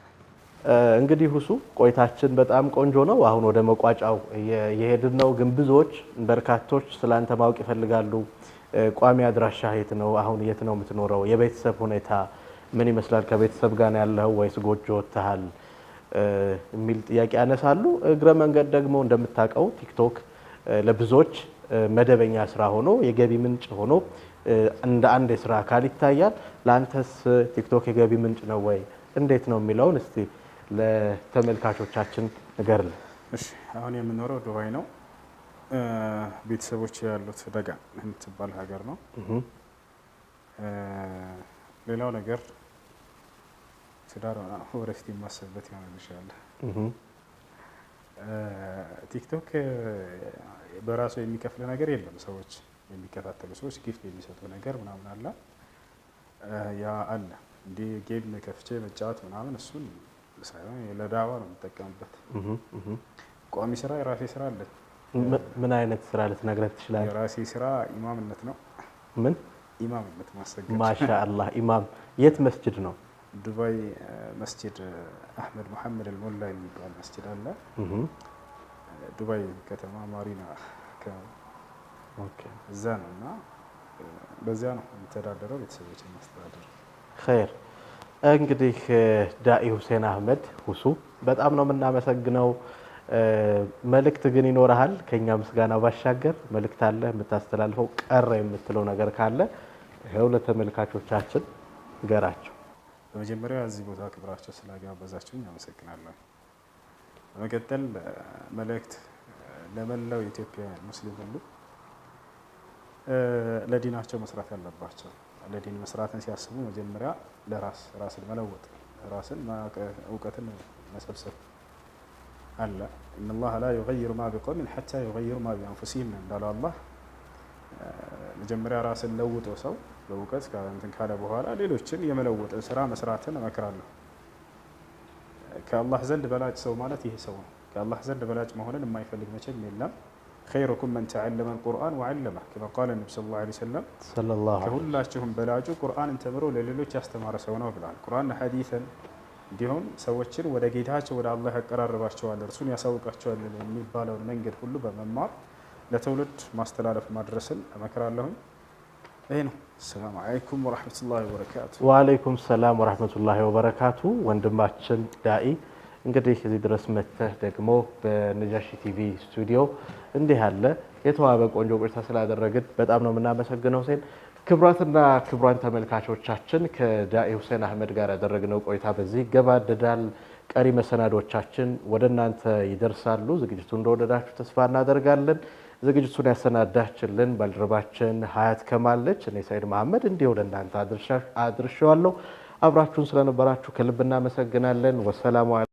እንግዲህ ሁሱ ቆይታችን በጣም ቆንጆ ነው። አሁን ወደ መቋጫው የሄድን ነው። ግን ብዙዎች በርካቶች ስላንተ ማወቅ ይፈልጋሉ። ቋሚ አድራሻ የት ነው? አሁን የት ነው የምትኖረው? የቤተሰብ ሁኔታ ምን ይመስላል? ከቤተሰብ ጋር ነው ያለኸው ወይስ ጎጆ ወጥተሃል? የሚል ጥያቄ ያነሳሉ። እግረ መንገድ ደግሞ እንደምታውቀው ቲክቶክ ለብዙዎች መደበኛ ስራ ሆኖ የገቢ ምንጭ ሆኖ እንደ አንድ የስራ አካል ይታያል። ለአንተስ ቲክቶክ የገቢ ምንጭ ነው ወይ እንዴት ነው የሚለውን እስቲ ለተመልካቾቻችን ንገርልን። እሺ፣ አሁን የምኖረው ዱባይ ነው። ቤተሰቦች ያሉት ደጋን የምትባል ሀገር ነው። ሌላው ነገር ትዳር ወደፊት የማስብበት ይሆናል ኢንሻአላህ። ቲክቶክ በራሱ የሚከፍል ነገር የለም። ሰዎች የሚከታተሉ ሰዎች ጊፍት የሚሰጡ ነገር ምናምን አለ፣ ያ አለ። እንደ ጌም ከፍቼ መጫወት ምናምን እሱን ሳይሆን ለዳዋ ነው የምጠቀምበት። ቋሚ ስራ የራሴ ስራ አለ። ምን አይነት ስራ ልትነግረን ትችላለህ? የራሴ ስራ ኢማምነት ነው። ምን ኢማምነት? ማሰገድ። ማሻአላህ። ኢማም የት መስጂድ ነው? ዱባይ መስጂድ አህመድ መሐመድ አልሞላ የሚባል መስጂድ አለ። ዱባይ ከተማ ማሪና እዛ ነው እና በዚያ ነው የምተዳደረው፣ ቤተሰቦች የሚያስተዳድረው። ኸይር፣ እንግዲህ ዳኢ ሁሴን አህመድ ሁሱ በጣም ነው የምናመሰግነው። መልእክት ግን ይኖርሃል ከኛ ምስጋና ባሻገር መልእክት አለ የምታስተላልፈው ቀረ የምትለው ነገር ካለ ይሄው ለተመልካቾቻችን ገራቸው። በመጀመሪያ እዚህ ቦታ ክብራቸው ስላጋበዛችሁኝ አመሰግናለሁ። በመቀጠል መልእክት ለመላው የኢትዮጵያ ሙስሊም ሁሉ ለዲናቸው መስራት ያለባቸው። ለዲን መስራትን ሲያስቡ መጀመሪያ ራስን መለወጥ፣ ራስን እውቀትን መሰብሰብ አለ። ኢነላህ ላ ዩገይሩ ማ ቢቀውሚን ሐታ ዩገይሩ ማ ቢአንፉሲሂም እንዳለው አላህ መጀመሪያ ራስን ለውጦ ሰው በእውቀት እንትን ካለ በኋላ ሌሎችን የመለወጥን ስራ መስራትን እመክራለሁ። ከአላህ ዘንድ በላጭ ሰው ማለት ይሄ ሰው ነው። ከአላህ ዘንድ በላጭ መሆንን የማይፈልግ መቼም የለም። ኸይሩኩም መን ተዐለመ አልቁርአን ወዐለመህ ከማ ቃለ ነቢ ሰለላሁ ዐለይሂ ወሰለም። ከሁላችሁም በላጩ ቁርአንን ተምሮ ለሌሎች ያስተማረ ሰው ነው ብለዋል። ቁርአን ሐዲስን እንዲሁም ሰዎችን ወደ ጌታቸው ወደ አላህ ያቀራርባቸዋል፣ እርሱን ያሳውቃቸዋል የሚባለውን መንገድ ሁሉ በመማር ለትውልድ ማስተላለፍ ማድረስን እመክራለሁ። ይሄ ነው። ሰላም አለይኩም ወራህመቱላሂ ወበረካቱ። ወአለይኩም ሰላም ወራህመቱላሂ ወበረካቱ። ወንድማችን ዳኢ እንግዲህ እዚህ ድረስ መጥተህ ደግሞ በነጃሺ ቲቪ ስቱዲዮ እንዲህ ያለ የተዋበ ቆንጆ ቆይታ ስላደረግን በጣም ነው የምናመሰግነው። ሁሴን፣ ክቡራትና ክቡራን ተመልካቾቻችን ከዳኢ ሁሴን አህመድ ጋር ያደረግነው ቆይታ በዚህ ይገባደዳል። ቀሪ መሰናዶቻችን ወደ እናንተ ይደርሳሉ። ዝግጅቱን እንደወደዳችሁ ተስፋ እናደርጋለን። ዝግጅቱን ያሰናዳችልን ባልደረባችን ሀያት ከማለች፣ እኔ ሰይድ መሐመድ እንዲሁ ለእናንተ አድርሻለሁ። አብራችሁን ስለነበራችሁ ከልብ እናመሰግናለን። ወሰላሙ